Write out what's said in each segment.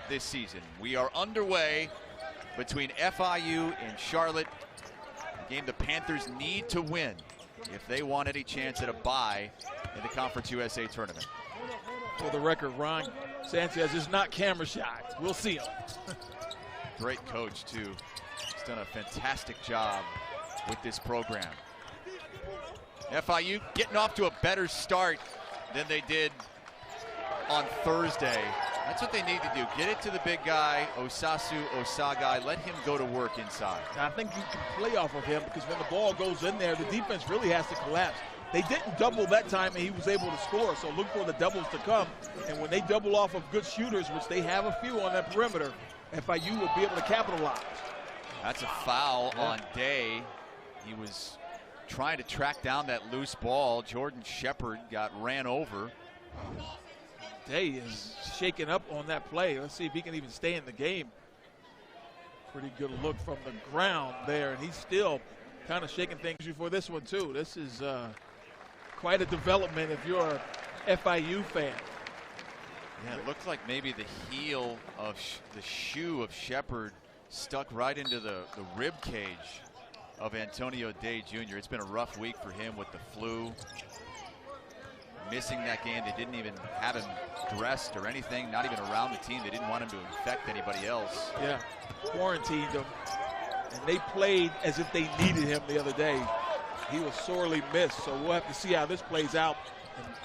This season. We are underway between FIU and Charlotte. A game the Panthers need to win if they want any chance at a bye in the Conference USA tournament. For the record, Ron Sanchez is not camera shy. We'll see him. Great coach, too. He's done a fantastic job with this program. FIU getting off to a better start than they did on Thursday. That's what they need to do. Get it to the big guy, Osasu, Osaghae. Let him go to work inside. I think you can play off of him because when the ball goes in there, the defense really has to collapse. They didn't double that time, and he was able to score. So look for the doubles to come. And when they double off of good shooters, which they have a few on that perimeter, FIU will be able to capitalize. That's a foul on Day. He was trying to track down that loose ball. Jordan Shepard got ran over. Day is shaking up on that play. Let's see if he can even stay in the game. Pretty good look from the ground there, and he's still kind of shaking things before this one too. This is quite a development if you're a FIU fan. Yeah, it looked like maybe the heel of the shoe of Shepard stuck right into the rib cage of Antonio Day Jr. It's been a rough week for him with the flu. Missing that game. They didn't even have him dressed or anything, not even around the team. They didn't want him to infect anybody else. Yeah, quarantined him. And they played as if they needed him the other day. He was sorely missed, so we'll have to see how this plays out.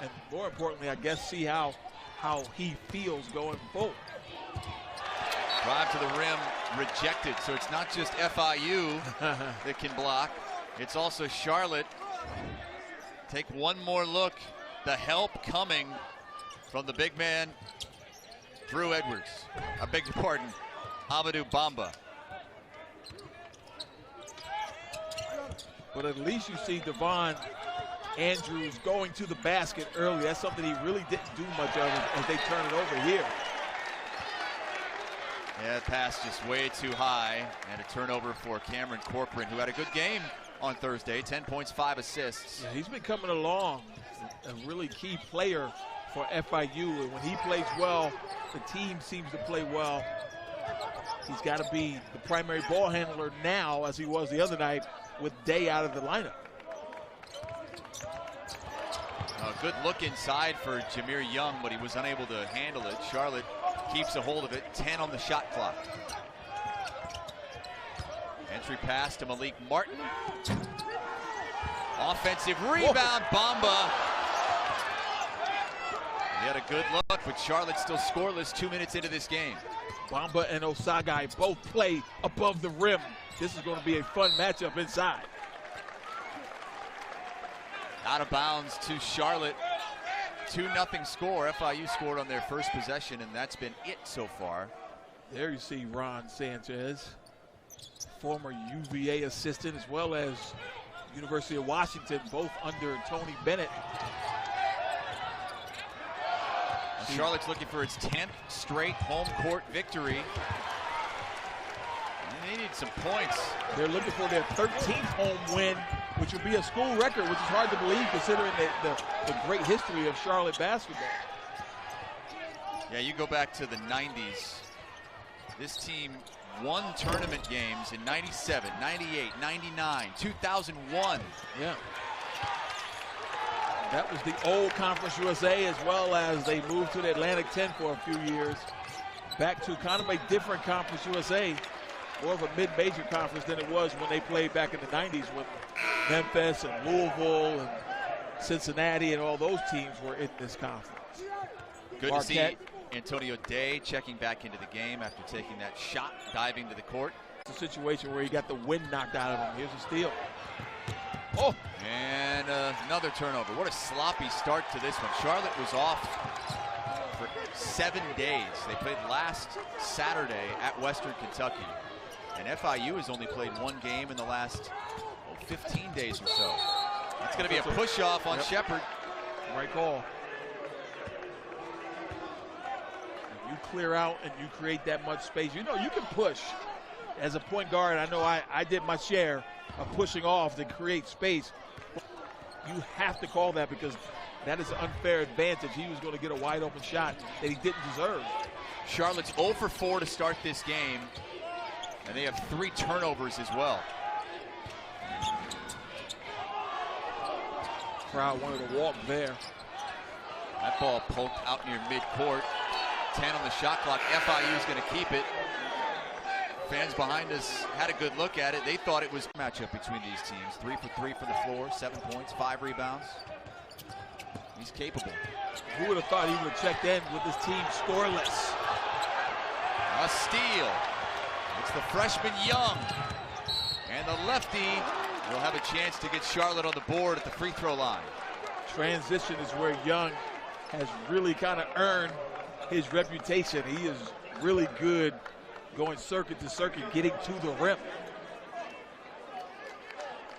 And more importantly, I guess, see how he feels going forward. Drive to the rim, rejected. So it's not just FIU that can block. It's also Charlotte. Take one more look. The help coming from the big man, Drew Edwards. I beg your pardon, Amadou Bamba. But at least you see Devon Andrews going to the basket early. That's something he really didn't do much of as they turn it over here. Yeah, pass just way too high, and a turnover for Cameron Corcoran, who had a good game on Thursday. 10 points, 5 assists. Yeah, he's been coming along. A really key player for FIU, and when he plays well, the team seems to play well. He's got to be the primary ball handler now, as he was the other night with Day out of the lineup. A good look inside for Jameer Young, but he was unable to handle it. Charlotte keeps a hold of it. 10 on the shot clock. Entry pass to Malik Martin. Offensive rebound, Bamba. He had a good look, but Charlotte still scoreless 2 minutes into this game. Bamba and Osaghae both play above the rim. This is going to be a fun matchup inside. Out of bounds to Charlotte. 2-0 score. FIU scored on their first possession, and that's been it so far. There you see Ron Sanchez, former UVA assistant, as well as University of Washington, both under Tony Bennett. Charlotte's looking for its 10th straight home court victory. And they need some points. They're looking for their 13th home win, which would be a school record, which is hard to believe considering the great history of Charlotte basketball. Yeah, you go back to the 90s. This team won tournament games in 97, 98, 99, 2001. Yeah. That was the old Conference USA, as well as they moved to the Atlantic 10 for a few years. Back to kind of a different Conference USA, more of a mid-major conference than it was when they played back in the 90s when Memphis and Louisville and Cincinnati and all those teams were in this conference. Good to see Antonio Day checking back into the game after taking that shot, diving to the court. It's a situation where he got the wind knocked out of him. Here's a steal. Oh, and another turnover. What a sloppy start to this one. Charlotte was off for 7 days. They played last Saturday at Western Kentucky. And FIU has only played one game in the last 15 days or so. It's going to be a push-off on Shepard. Right call. If you clear out and you create that much space, you know you can push. As a point guard, I know I did my share of pushing off to create space. You have to call that because that is an unfair advantage. He was going to get a wide open shot that he didn't deserve. Charlotte's 0 for 4 to start this game, and they have 3 turnovers as well. Crowd wanted to walk there. That ball poked out near midcourt. 10 on the shot clock. FIU is going to keep it. Fans behind us had a good look at it. They thought it was a matchup between these teams. 3 for 3 from the floor, 7 points, 5 rebounds. He's capable. Who would have thought he would have checked in with his team scoreless? A steal. It's the freshman Young. And the lefty will have a chance to get Charlotte on the board at the free throw line. Transition is where Young has really kind of earned his reputation. He is really good going circuit to circuit, getting to the rim.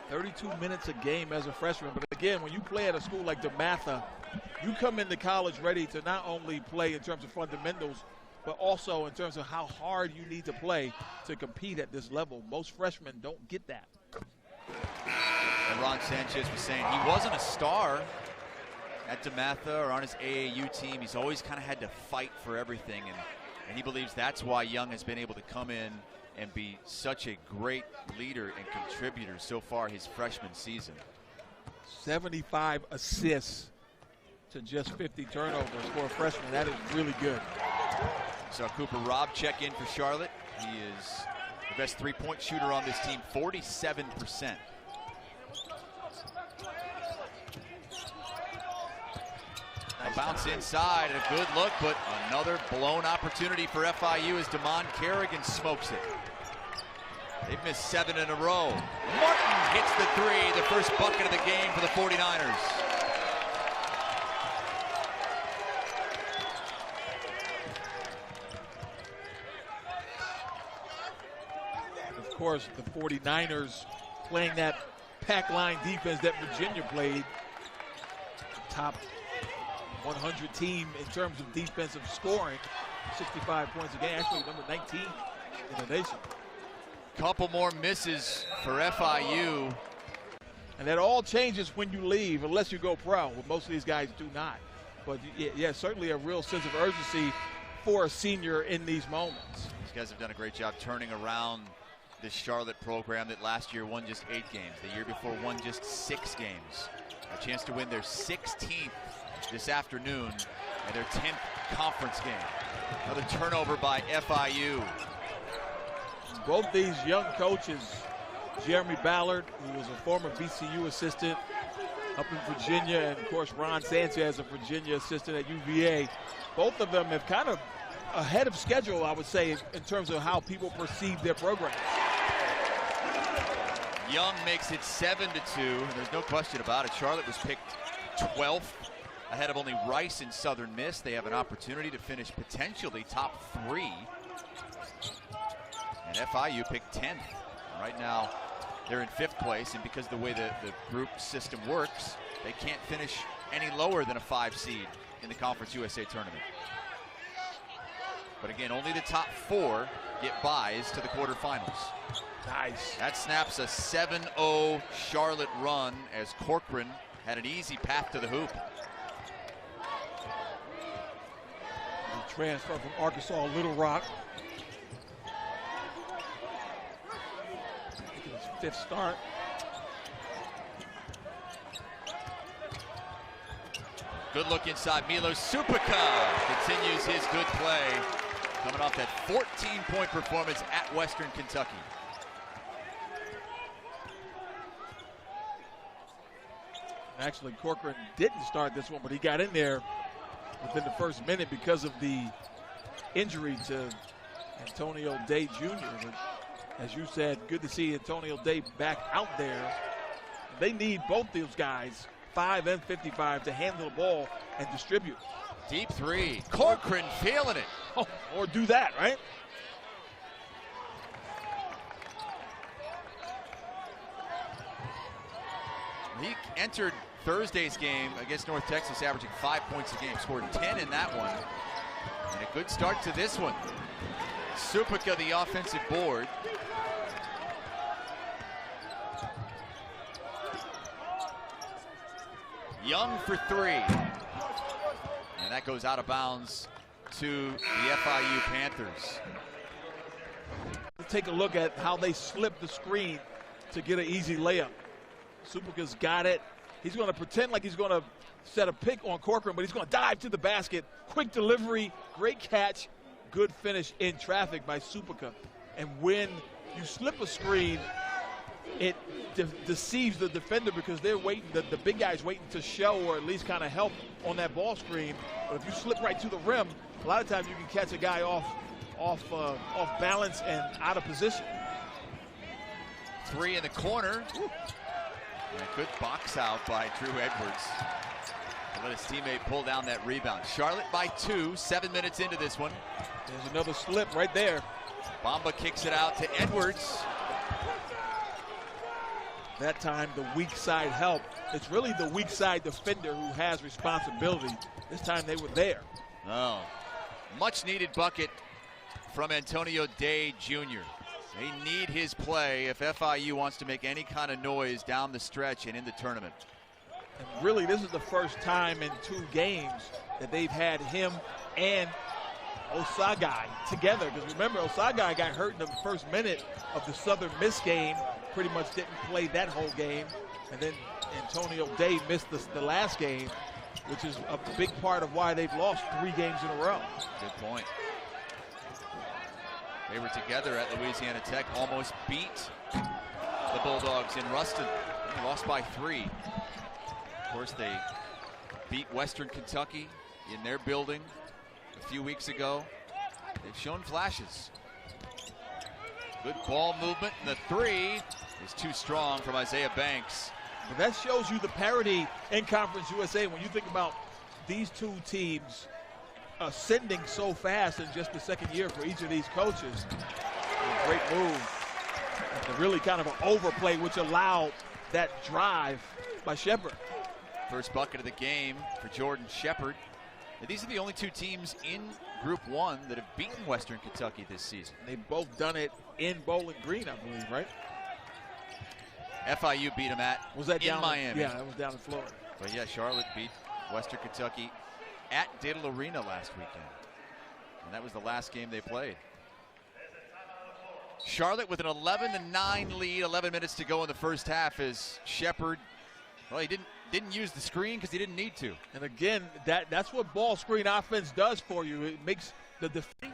32 minutes a game as a freshman. But again, when you play at a school like DeMatha, you come into college ready to not only play in terms of fundamentals, but also in terms of how hard you need to play to compete at this level. Most freshmen don't get that. And Ron Sanchez was saying he wasn't a star at DeMatha or on his AAU team. He's always kind of had to fight for everything, and he believes that's why Young has been able to come in and be such a great leader and contributor so far his freshman season. 75 assists to just 50 turnovers for a freshman. That is really good. So Cooper Robb check in for Charlotte. He is the best three-point shooter on this team, 47%. A bounce inside, a good look, but another blown opportunity for FIU as Damon Kerrigan smokes it. They've missed 7 in a row. Martin hits the 3, the first bucket of the game for the 49ers. Of course, the 49ers playing that pack line defense that Virginia played. Top 100 team in terms of defensive scoring, 65 points a game, actually number 19 in the nation. Couple more misses for FIU. And that all changes when you leave, unless you go pro. Well, most of these guys do not. But yeah, certainly a real sense of urgency for a senior in these moments. These guys have done a great job turning around this Charlotte program that last year won just 8 games. The year before won just 6 games. A chance to win their 16th this afternoon and their 10th conference game. Another turnover by FIU. Both these young coaches, Jeremy Ballard, who was a former VCU assistant up in Virginia, and of course Ron Sanchez, a Virginia assistant at UVA, both of them have kind of ahead of schedule, I would say, in terms of how people perceive their program. Young makes it 7-2. There's no question about it. Charlotte was picked 12th, ahead of only Rice and Southern Miss. They have an opportunity to finish potentially top 3. And FIU picked 10th. Right now, they're in 5th place, and because of the way the group system works, they can't finish any lower than a 5 seed in the Conference USA tournament. But again, only the top 4 get buys to the quarterfinals. Nice. That snaps a 7-0 Charlotte run as Corcoran had an easy path to the hoop. The transfer from Arkansas Little Rock. His 5th start. Good look inside. Milos Supica continues his good play, coming off that 14-point performance at Western Kentucky. Actually, Corcoran didn't start this one, but he got in there within the first minute because of the injury to Antonio Day Jr. But as you said, good to see Antonio Day back out there. They need both those guys, 5 and 55, to handle the ball and distribute. Deep 3. Corcoran feeling it. Oh, or do that, right? He entered Thursday's game against North Texas averaging 5 points a game, scored 10 in that one. And a good start to this one. Supica, the offensive board. Young for 3. And that goes out of bounds to the FIU Panthers. Let's take a look at how they slip the screen to get an easy layup. Supaka's got it. He's going to pretend like he's going to set a pick on Corcoran, but he's going to dive to the basket. Quick delivery, great catch, good finish in traffic by Supaka. And when you slip a screen, it deceives the defender because they're waiting, the big guy's waiting to show or at least kind of help on that ball screen. But if you slip right to the rim, a lot of times you can catch a guy off balance and out of position. Three in the corner. And a good box out by Drew Edwards. To let his teammate pull down that rebound. Charlotte by 2, 7 minutes into this one. There's another slip right there. Bamba kicks it out to Edwards. That time the weak side help. It's really the weak side defender who has responsibility. This time they were there. Oh, much needed bucket from Antonio Day Jr. They need his play if FIU wants to make any kind of noise down the stretch and in the tournament. And really, this is the first time in 2 games that they've had him and Osaghae together. Because remember, Osaghae got hurt in the first minute of the Southern Miss game. Pretty much didn't play that whole game. And then Antonio Day missed the last game, which is a big part of why they've lost 3 games in a row. Good point. They were together at Louisiana Tech, almost beat the Bulldogs in Ruston. They lost by 3. Of course, they beat Western Kentucky in their building a few weeks ago. They've shown flashes. Good ball movement, and the 3 is too strong from Isaiah Banks. But that shows you the parity in Conference USA when you think about these 2 teams ascending so fast in just the second year for each of these coaches. A great move. And really kind of an overplay, which allowed that drive by Shepard. First bucket of the game for Jordan Shepard. And these are the only 2 teams in Group 1 that have beaten Western Kentucky this season. They've both done it in Bowling Green, I believe, right? FIU beat them in Miami. Yeah, that was down in Florida. But yeah, Charlotte beat Western Kentucky at Diddle Arena last weekend. And that was the last game they played. Charlotte with an 11-9 lead, 11 minutes to go in the first half as Shepard, well, he didn't use the screen because he didn't need to. And again, that's what ball screen offense does for you. It makes the defense.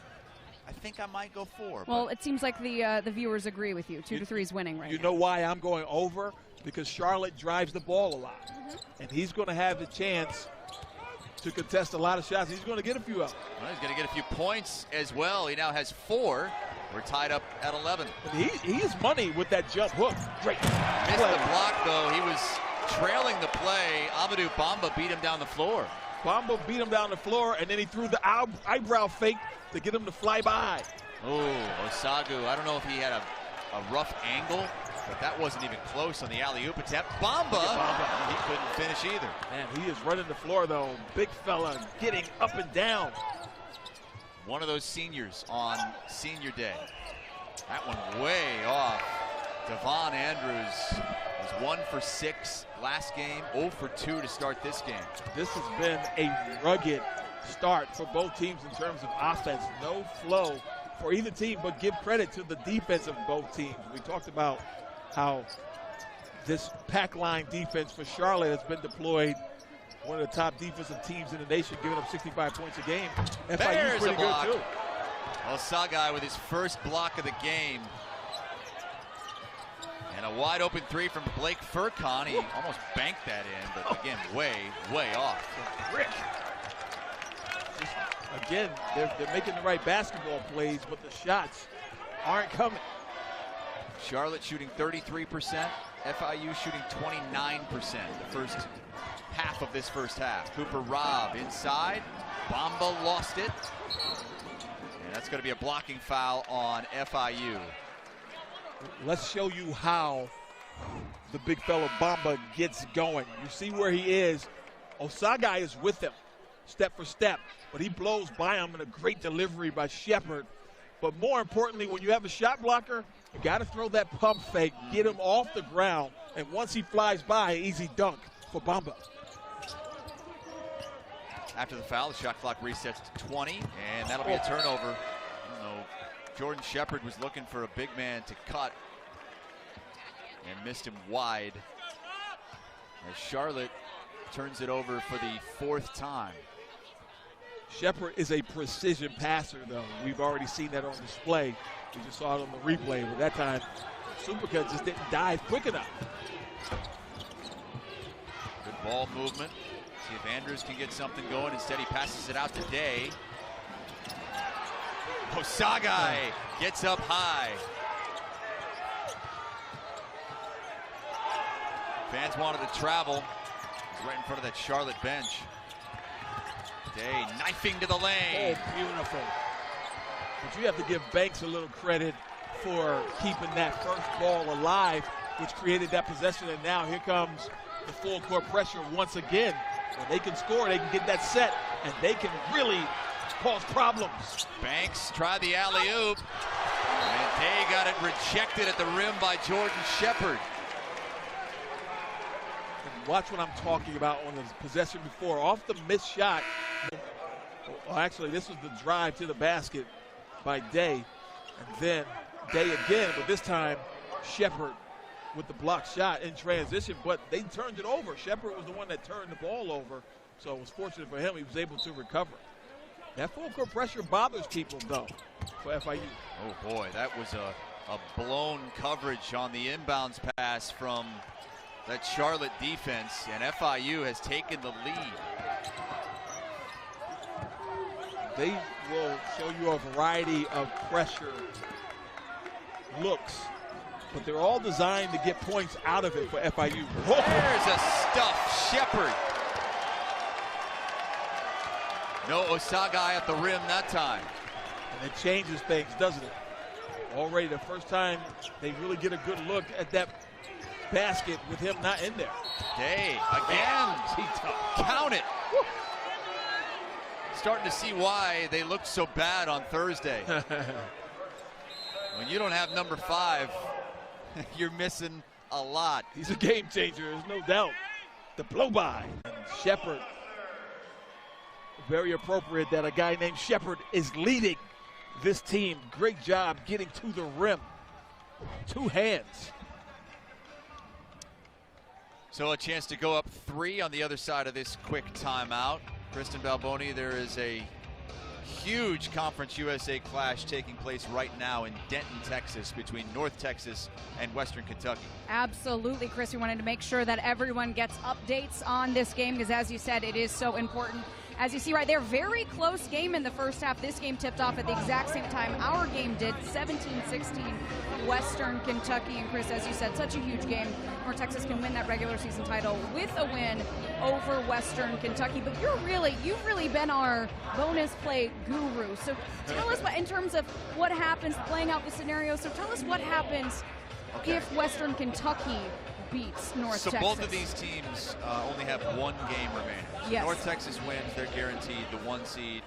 I think I might go 4. Well, it seems like the viewers agree with you. 2 to 3 is winning right now. You know why I'm going over? Because Charlotte drives the ball a lot. And he's going to have the chance to contest a lot of shots. He's going to get a few up. Well, he's going to get a few points as well. He now has 4. We're tied up at 11. And he is money with that jump hook. Great. Missed the block, though. He was trailing the play. Amadou Bamba beat him down the floor. Bamba beat him down the floor, and then he threw the eyebrow fake to get him to fly by. Oh, Osasu. I don't know if he had a rough angle, but that wasn't even close on the alley-oop attempt. Bamba, he couldn't finish either. Man, he is running the floor, though. Big fella getting up and down. One of those seniors on senior day. That one way off. Devon Andrews was 1 for 6 last game, 0 for 2 to start this game. This has been a rugged start for both teams in terms of offense. No flow for either team, but give credit to the defense of both teams. We talked about how this pack line defense for Charlotte has been deployed. One of the top defensive teams in the nation, giving up 65 points a game. FIU is pretty good too. Osaghae with his first block of the game. And a wide open 3 from Blake Furcon. He almost banked that in, but again, way off. Rick. Again, they're making the right basketball plays, but the shots aren't coming. Charlotte shooting 33%, FIU shooting 29% the first half of this first half. Cooper Robb inside, Bamba lost it, and that's going to be a blocking foul on FIU. Let's show you how the big fella Bamba gets going. You see where he is. Osaghae is with him, step for step, but he blows by him in a great delivery by Shepard. But more importantly, when you have a shot blocker, you got to throw that pump fake, get him off the ground, and once he flies by, easy dunk for Bamba. After the foul, the shot clock resets to 20, and that'll be a turnover. Jordan Shepard was looking for a big man to cut and missed him wide. As Charlotte turns it over for the 4th time. Shepard is a precision passer, though. We've already seen that on display. We just saw it on the replay, but that time Supercut just didn't dive quick enough. Good ball movement. See if Andrews can get something going. Instead, he passes it out to Day. Osaghae gets up high. Fans wanted to travel. He's right in front of that Charlotte bench. Day knifing to the lane. Oh, beautiful. But you have to give Banks a little credit for keeping that first ball alive, which created that possession. And now here comes the full court pressure once again. When they can score, they can get that set, and they can really cause problems. Banks tried the alley-oop, and Day got it rejected at the rim by Jordan Shepard. And watch what I'm talking about on the possession before. Off the missed shot. Well, actually, this was the drive to the basket by Day. And then Day again, but this time Shepard with the block shot in transition, but they turned it over. Shepard was the one that turned the ball over, so it was fortunate for him. He was able to recover. That full court pressure bothers people, though, for FIU. Oh, boy, that was a blown coverage on the inbounds pass from that Charlotte defense, and FIU has taken the lead. They will show you a variety of pressure looks, but they're all designed to get points out of it for FIU. There's a stuffed Shepard. No Osaghae at the rim that time. And it changes things, doesn't it? Already the first time they really get a good look at that basket with him not in there. Day again. Count it. Woo. Starting to see why they looked so bad on Thursday. When you don't have number 5, you're missing a lot. He's a game changer, there's no doubt. The blow by. And Shepard, very appropriate that a guy named Shepard is leading this team. Great job getting to the rim. 2 hands. So a chance to go up 3 on the other side of this quick timeout. Kristen Balboni, there is a huge Conference USA clash taking place right now in Denton, Texas, between North Texas and Western Kentucky. Absolutely, Chris. We wanted to make sure that everyone gets updates on this game because, as you said, it is so important. As you see right there, very close game in the first half. This game tipped off at the exact same time our game did, 17-16, Western Kentucky. And Chris, as you said, such a huge game. North Texas can win that regular season title with a win over Western Kentucky. But you've really been our bonus play guru. So tell us, in terms of what happens, playing out the scenario, so tell us what happens if Western Kentucky beats North Texas. So both of these teams only have 1 game remaining. So yes. North Texas wins, they're guaranteed the 1 seed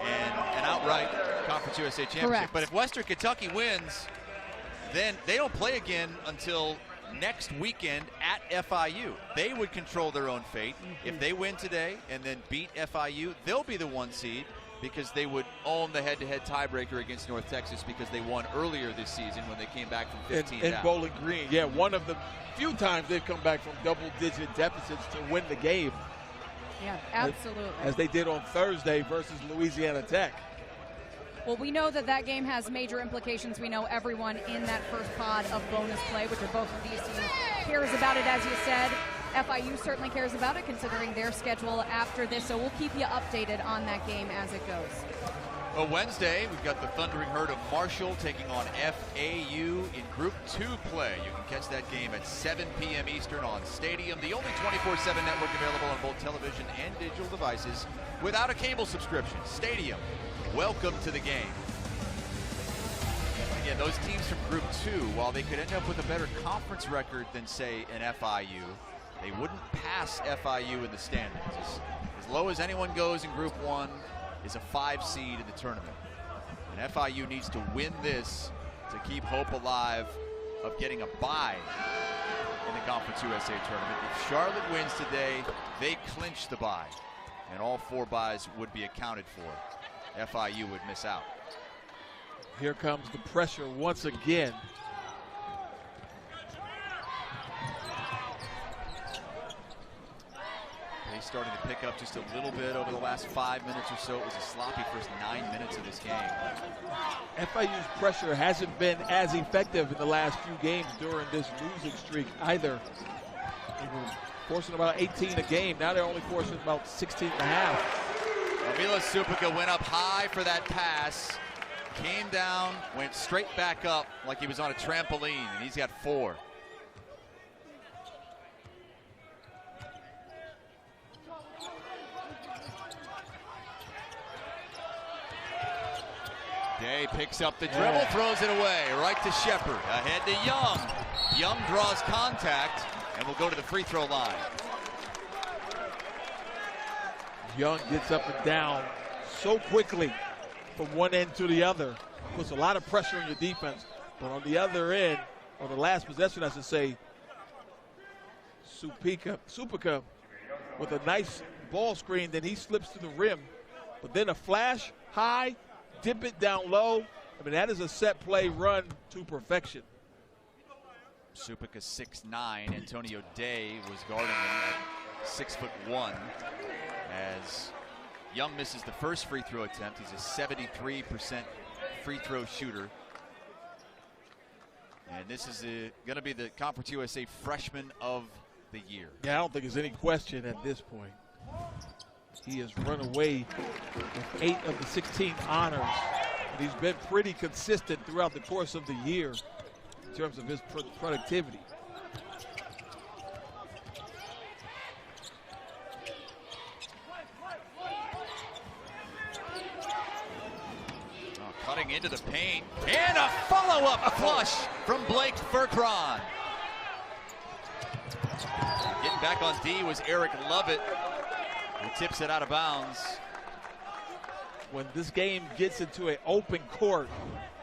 and an outright Conference USA championship. Correct. But if Western Kentucky wins, then they don't play again until next weekend at FIU. They would control their own fate. If they win today and then beat FIU, they'll be the 1 seed because they would own the head-to-head tiebreaker against North Texas because they won earlier this season when they came back from 15 down. In Bowling Green, yeah, one of the few times they've come back from double-digit deficits to win the game. Yeah, absolutely. As they did on Thursday versus Louisiana Tech. Well, we know that game has major implications. We know everyone in that first pod of bonus play, which are both of these teams, cares about it, as you said. FIU certainly cares about it, considering their schedule after this, so we'll keep you updated on that game as it goes. Well, Wednesday, we've got the Thundering Herd of Marshall taking on FAU in Group 2 play. You can catch that game at 7 p.m. Eastern on Stadium, the only 24/7 network available on both television and digital devices without a cable subscription. Stadium, welcome to the game. Again, those teams from Group 2, while they could end up with a better conference record than, say, an FIU, they wouldn't pass FIU in the standings. As low as anyone goes in Group 1 is a 5 seed in the tournament. And FIU needs to win this to keep hope alive of getting a bye in the Conference USA tournament. If Charlotte wins today, they clinch the bye. and all 4 buys would be accounted for. FIU would miss out. Here comes the pressure once again. They started to pick up just a little bit over the last 5 minutes or so. It was a sloppy first 9 minutes of this game. FIU's pressure hasn't been as effective in the last few games during this losing streak either. They were forcing about 18 a game. Now they're only forcing about 16 and a half. Milo Supika went up high for that pass, came down, went straight back up like he was on a trampoline, and he's got 4. Day picks up the dribble, throws it away, right to Shepard, ahead to Young. Young draws contact and will go to the free throw line. Young gets up and down so quickly from one end to the other. Puts a lot of pressure on your defense. But on the other end, on the last possession, I should say, Supika with a nice ball screen, then he slips to the rim. But then a flash, high, dip it down low. I mean, that is a set play run to perfection. Supika 6'9". Antonio Day was guarding him at 6'1". As Young misses the first free throw attempt. He's a 73% free throw shooter. And this is going to be the Conference USA Freshman of the Year. Yeah, I don't think there's any question at this point. He has run away with 8 of the 16 honors. And he's been pretty consistent throughout the course of the year in terms of his productivity. Cutting into the paint, and a follow-up flush from Blake Furcron. Getting back on D was Eric Lovett, who tips it out of bounds. When this game gets into an open court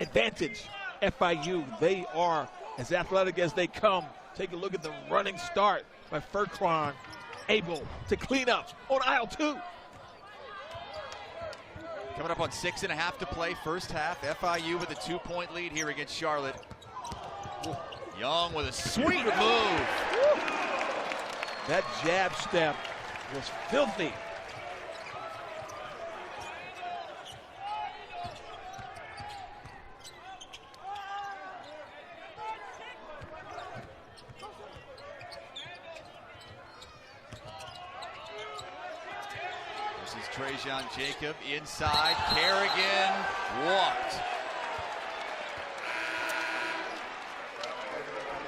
advantage, FIU, they are as athletic as they come. Take a look at the running start by Furcron, able to clean up on aisle 2. Coming up on 6.5 to play, first half. FIU with a 2-point lead here against Charlotte. Young with a sweet move. That jab step was filthy. This is Trajan Jacob inside. Kerrigan walked.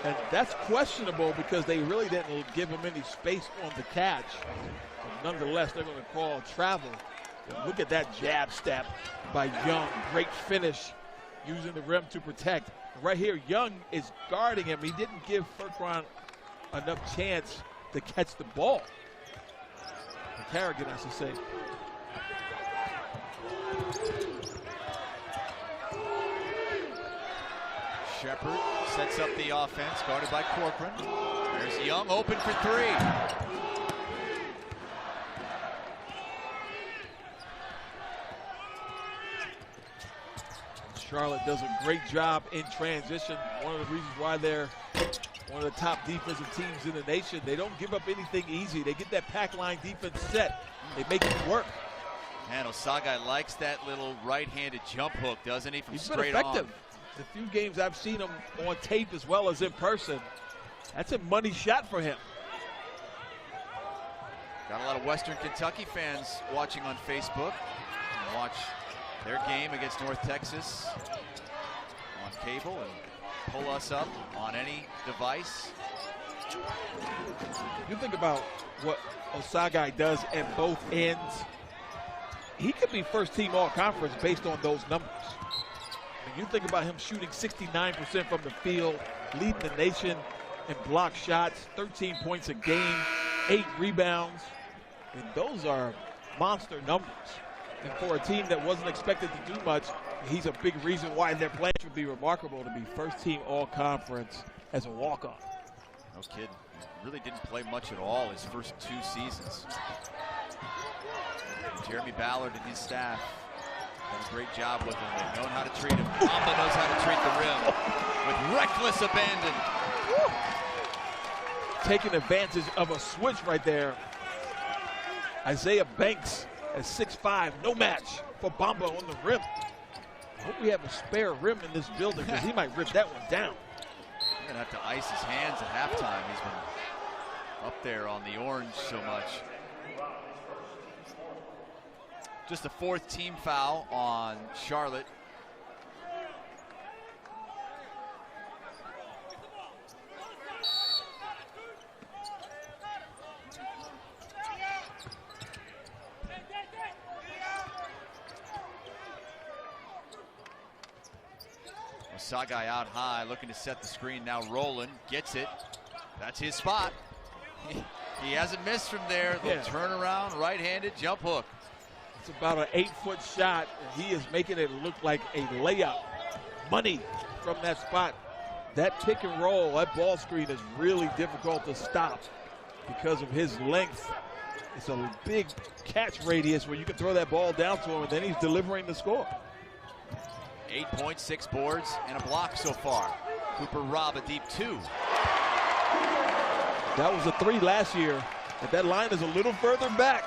And that's questionable because they really didn't give him any space on the catch. But nonetheless, they're going to call travel. And look at that jab step by Young. Great finish using the rim to protect. Right here, Young is guarding him. He didn't give Furcron enough chance to catch the ball. Kerrigan, I should say. Shepard sets up the offense, guarded by Corcoran. There's Young open for 3. Charlotte does a great job in transition. One of the reasons why they're one of the top defensive teams in the nation. They don't give up anything easy. They get that pack line defense set. They make it work. And Osaghae likes that little right-handed jump hook, doesn't he, from He's been straight effective. on. The few games I've seen him on tape as well as in person, that's a money shot for him. Got a lot of Western Kentucky fans watching on Facebook. Watch their game against North Texas on cable and pull us up on any device. You think about what Osaghae does at both ends. He could be first team all-conference based on those numbers. When you think about him shooting 69% from the field, leading the nation in block shots, 13 points a game, 8 rebounds. And those are monster numbers. And for a team that wasn't expected to do much, he's a big reason why their plans would be remarkable to be first team all-conference as a walk-on. No kidding. Really didn't play much at all his first 2 seasons. Jeremy Ballard and his staff done a great job with him. They've known how to treat him. Bamba knows how to treat the rim with reckless abandon. Woo. Taking advantage of a switch right there. Isaiah Banks at 6'5", no match for Bamba on the rim. I hope we have a spare rim in this building because he might rip that one down. He's gonna have to ice his hands at halftime. He's been up there on the orange so much. Just the 4th team foul on Charlotte. Osaghae out high, looking to set the screen. Now Roland gets it. That's his spot. He hasn't missed from there. The turnaround, right-handed jump hook. It's about an 8-foot shot, and he is making it look like a layup. Money from that spot. That pick and roll, that ball screen is really difficult to stop because of his length. It's a big catch radius where you can throw that ball down to him, and then he's delivering the score. 8 points, 6 boards, and a block so far. Cooper Robb a deep 2. That was a 3 last year, but that line is a little further back.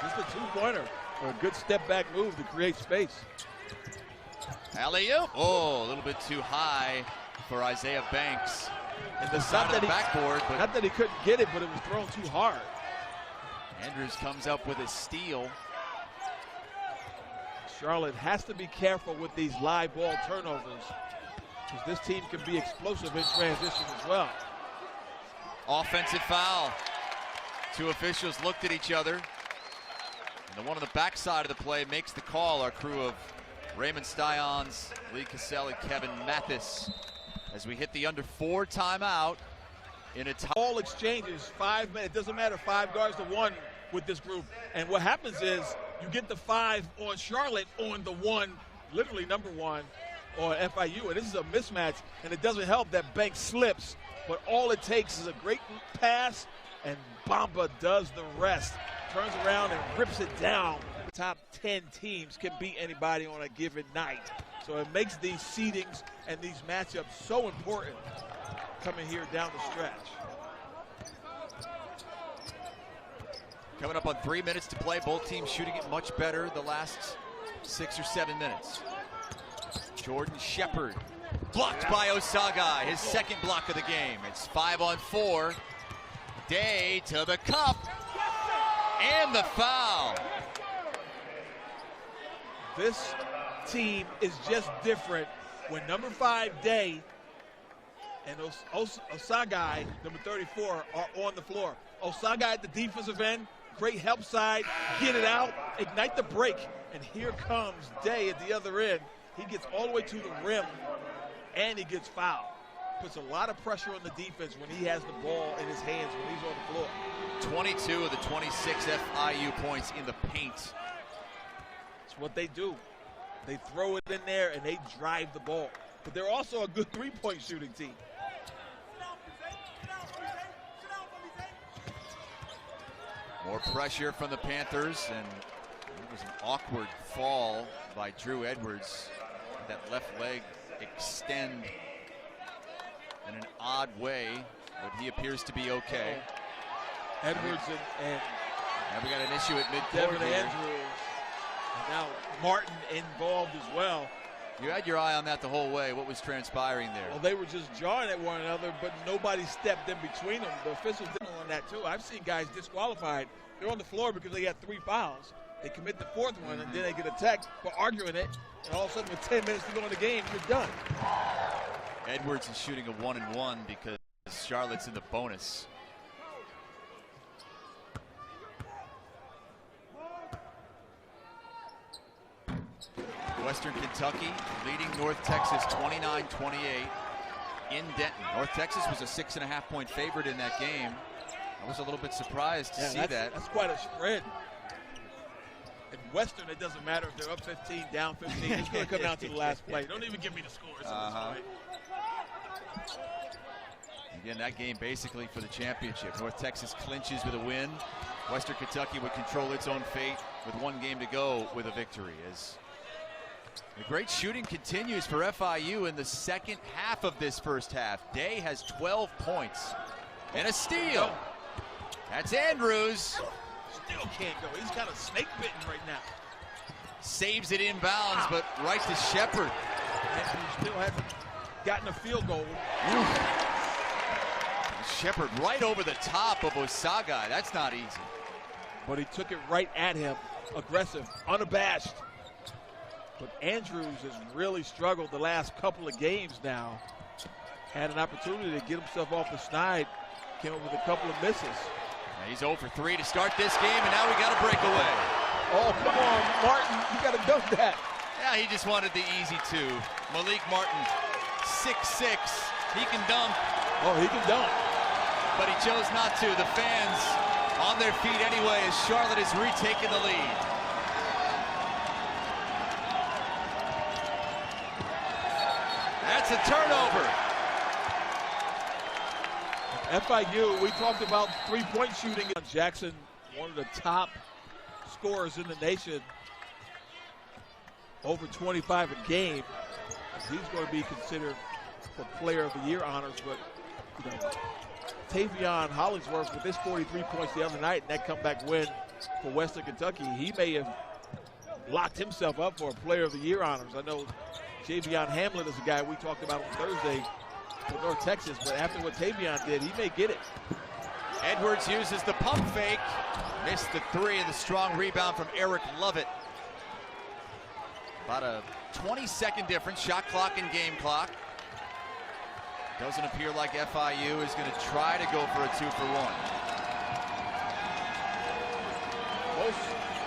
Just a 2-pointer or a good step-back move to create space. Alley-oop. Oh, a little bit too high for Isaiah Banks. And the side of the backboard, but not that he couldn't get it, but it was thrown too hard. Andrews comes up with a steal. Charlotte has to be careful with these live ball turnovers because this team can be explosive in transition as well. Offensive foul. 2 officials looked at each other. And the one on the backside of the play makes the call. Our crew of Raymond Styons, Lee Caselli, Kevin Mathis, as we hit the under 4 timeout in a all exchanges, 5 minutes. It doesn't matter, 5 guards to 1 with this group. And what happens is you get the 5 on Charlotte on the 1, literally number 1 on FIU. And this is a mismatch, and it doesn't help that Banks slips. But all it takes is a great pass, and Bamba does the rest. Turns around and rips it down. The top 10 teams can beat anybody on a given night. So it makes these seedings and these matchups so important coming here down the stretch. Coming up on 3 minutes to play. Both teams shooting it much better the last 6 or 7 minutes. Jordan Shepard blocked by Osaghae, his 2nd block of the game. It's 5 on 4. Day to the cup. And the foul. This team is just different when number 5 Day and Osaghae, number 34, are on the floor. Osaghae at the defensive end, great help side, get it out, ignite the break, and here comes Day at the other end. He gets all the way to the rim, and he gets fouled. Puts a lot of pressure on the defense when he has the ball in his hands when he's on the floor. 22 of the 26 FIU points in the paint. It's what they do. They throw it in there, and they drive the ball. But they're also a good 3-point shooting team. More pressure from the Panthers, and it was an awkward fall by Drew Edwards. That left leg extend in an odd way, but he appears to be okay. Edwards and we got an issue at Devin midcourt. Andrews, and now Martin involved as well. You had your eye on that the whole way. What was transpiring there? Well, they were just jawing at one another, but nobody stepped in between them. The officials did on that too. I've seen guys disqualified. They're on the floor because they got 3 fouls. They commit the 4th one, and then they get attacked for arguing it. And all of a sudden, with 10 minutes to go in the game, you're done. Edwards is shooting a 1-and-1 because Charlotte's in the bonus. Western Kentucky leading North Texas 29-28 in Denton. North Texas was a 6.5-point favorite in that game. I was a little bit surprised to see that. That's quite a spread. At Western, it doesn't matter if they're up 15, down 15. It's going to come down to the last play. Don't even give me the scores at this point. Again, that game basically for the championship. North Texas clinches with a win. Western Kentucky would control its own fate with 1 game to go with a victory. As the great shooting continues for FIU in the second half of this first half. Day has 12 points and a steal. That's Andrews. Still can't go. He's got a snake bitten right now. Saves it inbounds, but right to Shepard. Andrews still hasn't gotten a field goal. Shepard right over the top of Osaghae. That's not easy. But he took it right at him. Aggressive, unabashed. But Andrews has really struggled the last couple of games now. Had an opportunity to get himself off the schneid. Came up with a couple of misses. Now he's 0 for 3 to start this game, and now we got a breakaway. Oh, come on, Martin. You got to dunk that. Yeah, he just wanted the easy 2. Malik Martin, 6'6". He can dunk. Oh, he can dunk. But he chose not to. The fans on their feet anyway as Charlotte has retaken the lead. That's a turnover. FIU, we talked about 3-point shooting. Jackson, one of the top scorers in the nation, over 25 a game. He's going to be considered for Player of the Year honors, but you know, Tavion Hollingsworth with his 43 points the other night and that comeback win for Western Kentucky, he may have locked himself up for a Player of the Year honors. I know Javion Hamlet is a guy we talked about on Thursday for North Texas, but after what Tavion did, he may get it. Edwards uses the pump fake, missed the 3 and the strong rebound from Eric Lovett. About a 20-second difference, shot clock and game clock. Doesn't appear like FIU is going to try to go for a 2-for-1. Most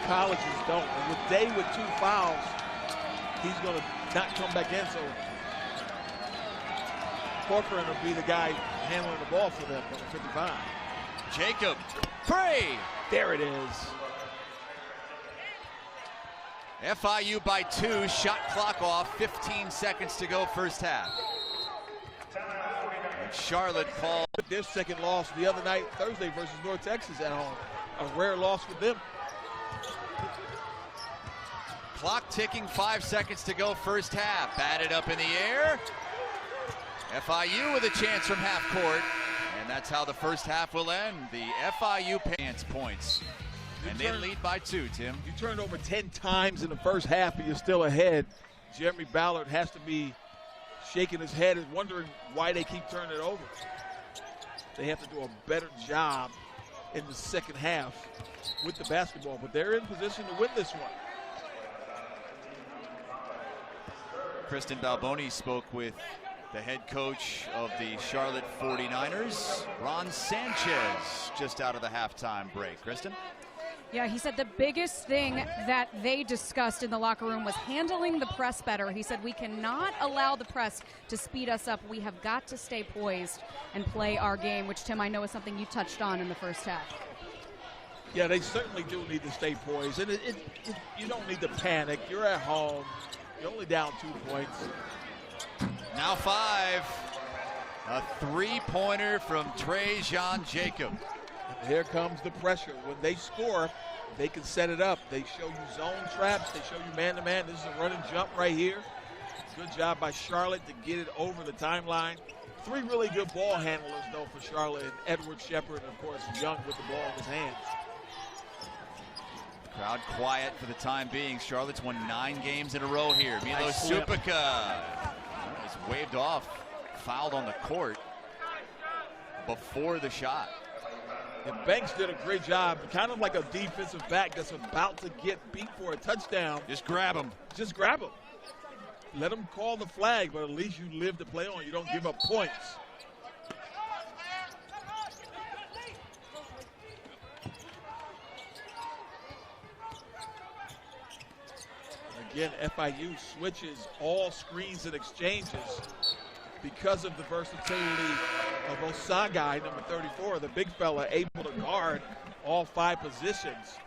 colleges don't. And with Day with 2 fouls, he's going to not come back in. So Corcoran will be the guy handling the ball for them on the 55. Jacob, 3. There it is. FIU by 2, shot clock off, 15 seconds to go first half. And Charlotte called Their second loss the other night, Thursday versus North Texas at home. A rare loss for them. Clock ticking, 5 seconds to go first half. Batted up in the air. FIU with a chance from half court. And that's how the first half will end. The FIU pants points. And they lead by 2, Tim. You turned over 10 times in the first half, but you're still ahead. Jeremy Ballard has to be shaking his head and wondering why they keep turning it over. They have to do a better job in the second half with the basketball, but they're in position to win this one. Kristen Balboni spoke with the head coach of the Charlotte 49ers, Ron Sanchez, just out of the halftime break. Kristen? Yeah, he said the biggest thing that they discussed in the locker room was handling the press better. He said we cannot allow the press to speed us up. We have got to stay poised and play our game, which, Tim, I know is something you touched on in the first half. Yeah, they certainly do need to stay poised. And you don't need to panic. You're at home. You're only down 2 points. Now 5. A 3-pointer from Trajan Jacob. And here comes the pressure. When they score, they can set it up. They show you zone traps. They show you man-to-man. This is a run and jump right here. Good job by Charlotte to get it over the timeline. 3 really good ball handlers, though, for Charlotte. And Edward Shepard, and, of course, Young with the ball in his hands. Crowd quiet for the time being. Charlotte's won 9 games in a row here. Milo Nice slip. Supica is waved off, fouled on the court before the shot. And Banks did a great job, kind of like a defensive back that's about to get beat for a touchdown. Just grab him. Just grab him. Let him call the flag, but at least you live to play on. You don't give up points. Again, FIU switches all screens and exchanges because of the versatility of Osaghae, number 34, the big fella, able to guard all 5 positions.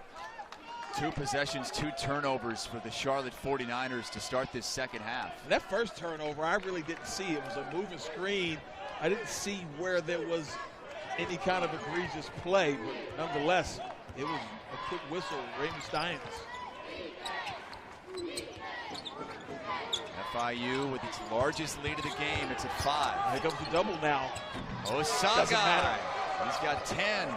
2 possessions, 2 turnovers for the Charlotte 49ers to start this second half. And that first turnover, I really didn't see. It was a moving screen, I didn't see where there was any kind of egregious play, but nonetheless, it was a quick whistle. Raymond Steins. FIU with its largest lead of the game. It's at 5. Here comes the double now. Osaghae. He's got 10.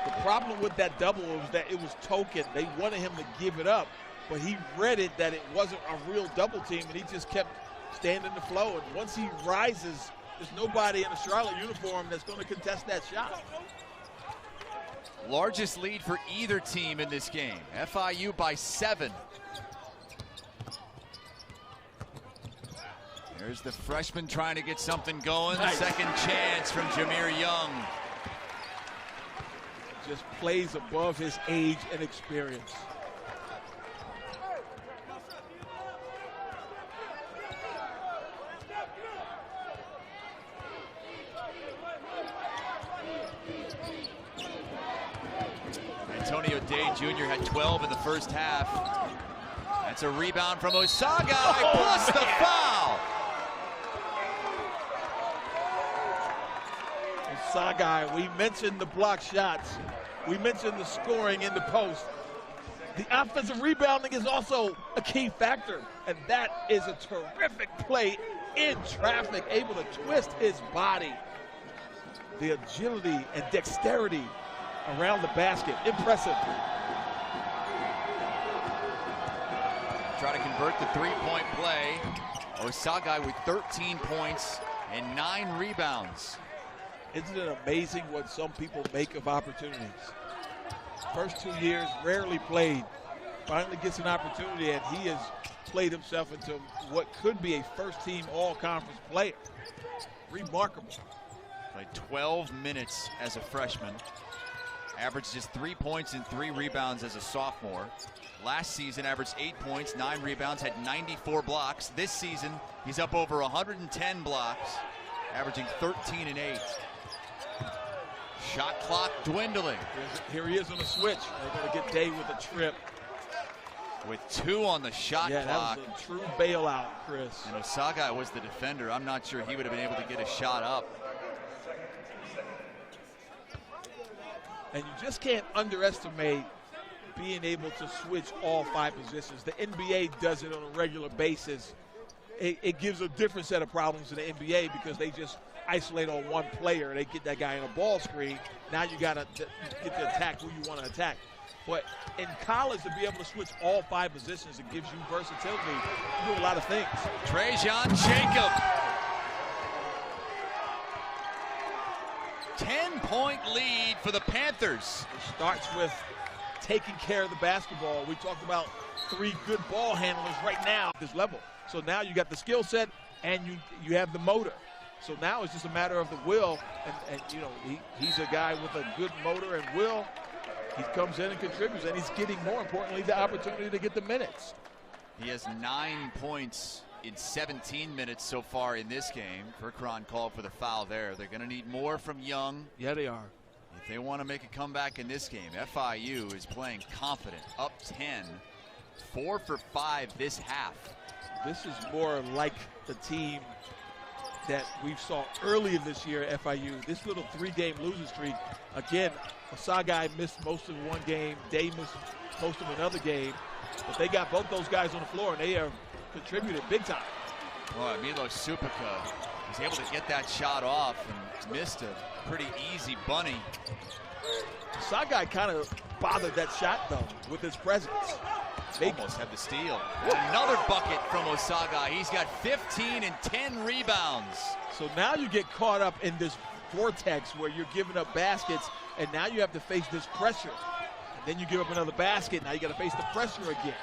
The problem with that double was that it was token. They wanted him to give it up, but he read it that it wasn't a real double team, and he just kept staying in the flow. And once he rises, there's nobody in a Charlotte uniform that's going to contest that shot. Largest lead for either team in this game. FIU by 7. There's the freshman trying to get something going. Nice. Second chance from Jameer Young. Just plays above his age and experience. Antonio Day Jr. had 12 in the first half. That's a rebound from Osaghae, plus the foul. Osaghae, we mentioned the block shots. We mentioned the scoring in the post. The offensive rebounding is also a key factor, and that is a terrific play in traffic, able to twist his body. The agility and dexterity around the basket, impressive. Try to convert the three-point play. Osaghae with 13 points and 9 rebounds. Isn't it amazing what some people make of opportunities? First 2 years, rarely played. Finally gets an opportunity, and he has played himself into what could be a first-team all-conference player. Remarkable. Played 12 minutes as a freshman. Averaged just 3 points and 3 rebounds as a sophomore. Last season averaged 8 points, 9 rebounds, had 94 blocks. This season, he's up over 110 blocks, averaging 13 and 8. Shot clock dwindling. Here he is on the switch. They're going to get Day with a trip. With 2 on the shot clock. That was a true bailout, Chris. And Osaghae was the defender. I'm not sure he would have been able to get a shot up. And you just can't underestimate being able to switch all 5 positions. The NBA does it on a regular basis. It gives a different set of problems in the NBA because they just isolate on one player. They get that guy in a ball screen. Now you got to get to attack who you want to attack. But in college, to be able to switch all 5 positions, it gives you versatility. You do a lot of things. Trajan Jacob. 10-point lead for the Panthers. It starts with taking care of the basketball. We talked about 3 good ball handlers right now at this level. So now you got the skill set and you have the motor. So now it's just a matter of the will. And you know, he's a guy with a good motor and will. He comes in and contributes, and he's getting, more importantly, the opportunity to get the minutes. He has 9 points in 17 minutes so far in this game. Furcron called for the foul there. They're going to need more from Young. Yeah, they are. If they want to make a comeback in this game, FIU is playing confident, up 10, 4 for 5 this half. This is more like the team that we saw earlier this year at FIU. This little 3-game losing streak. Again, Osaghae missed most of one game. Day missed most of another game. But they got both those guys on the floor, and they have contributed big time. Well, Milo Supica was able to get that shot off and missed a pretty easy bunny. Osaghae kind of bothered that shot, though, with his presence. Almost had the steal. And another bucket from Osaghae. He's got 15 and 10 rebounds. So now you get caught up in this vortex where you're giving up baskets, and now you have to face this pressure. And then you give up another basket. Now you got to face the pressure again.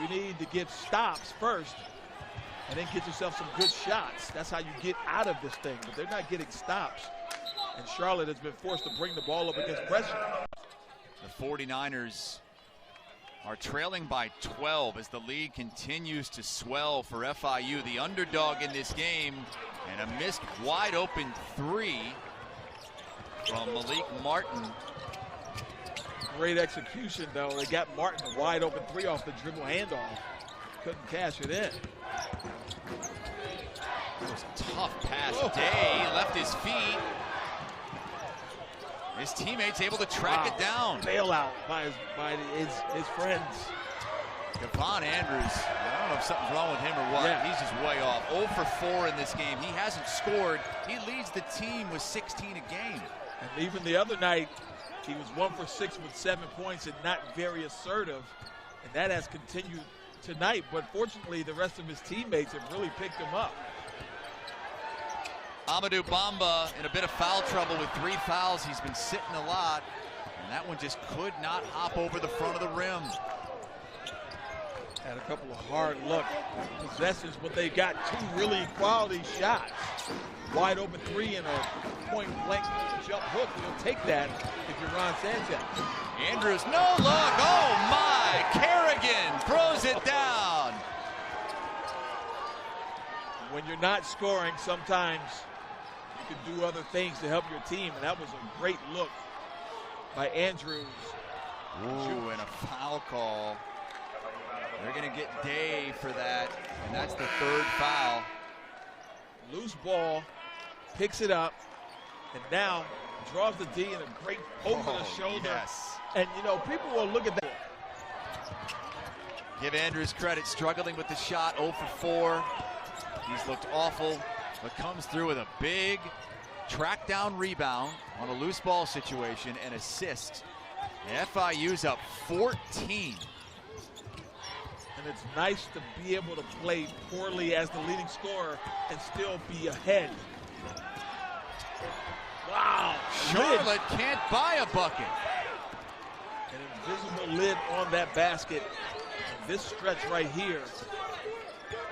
You need to get stops first and then get yourself some good shots. That's how you get out of this thing. But they're not getting stops. And Charlotte has been forced to bring the ball up against pressure. The 49ers are trailing by 12 as the lead continues to swell for FIU, the underdog in this game, and a missed wide open 3 from Malik Martin. Great execution, though. They got Martin a wide open 3 off the dribble handoff. Couldn't cash it in. It was a tough pass gosh, Day left his feet. His teammates able to track it down. Bailout by his friends. Devon Andrews, I don't know if something's wrong with him or what. Yeah. He's just way off. 0 for 4 in this game. He hasn't scored. He leads the team with 16 a game. And even the other night, he was 1 for 6 with 7 points and not very assertive. And that has continued tonight. But fortunately, the rest of his teammates have really picked him up. Amadou Bamba in a bit of foul trouble with 3 fouls. He's been sitting a lot. And that one just could not hop over the front of the rim. Had a couple of hard look possessions, but they got 2 really quality shots. Wide open 3 and a point blank jump hook. You'll take that if you're Ron Sanchez. Andrews, no look. Oh my, Kerrigan throws it down. When you're not scoring, sometimes you can do other things to help your team, and that was a great look by Andrews. Ooh, and a foul call. They're going to get Day for that, and that's the 3rd foul. Loose ball, picks it up, and now draws the D in a great over the shoulder. Yes. And, you know, people will look at that. Give Andrews credit, struggling with the shot, 0 for 4. He's looked awful, but comes through with a big track down rebound on a loose ball situation and assist. And FIU's up 14. And it's nice to be able to play poorly as the leading scorer and still be ahead. Wow. Charlotte can't buy a bucket. An invisible lid on that basket. And this stretch right here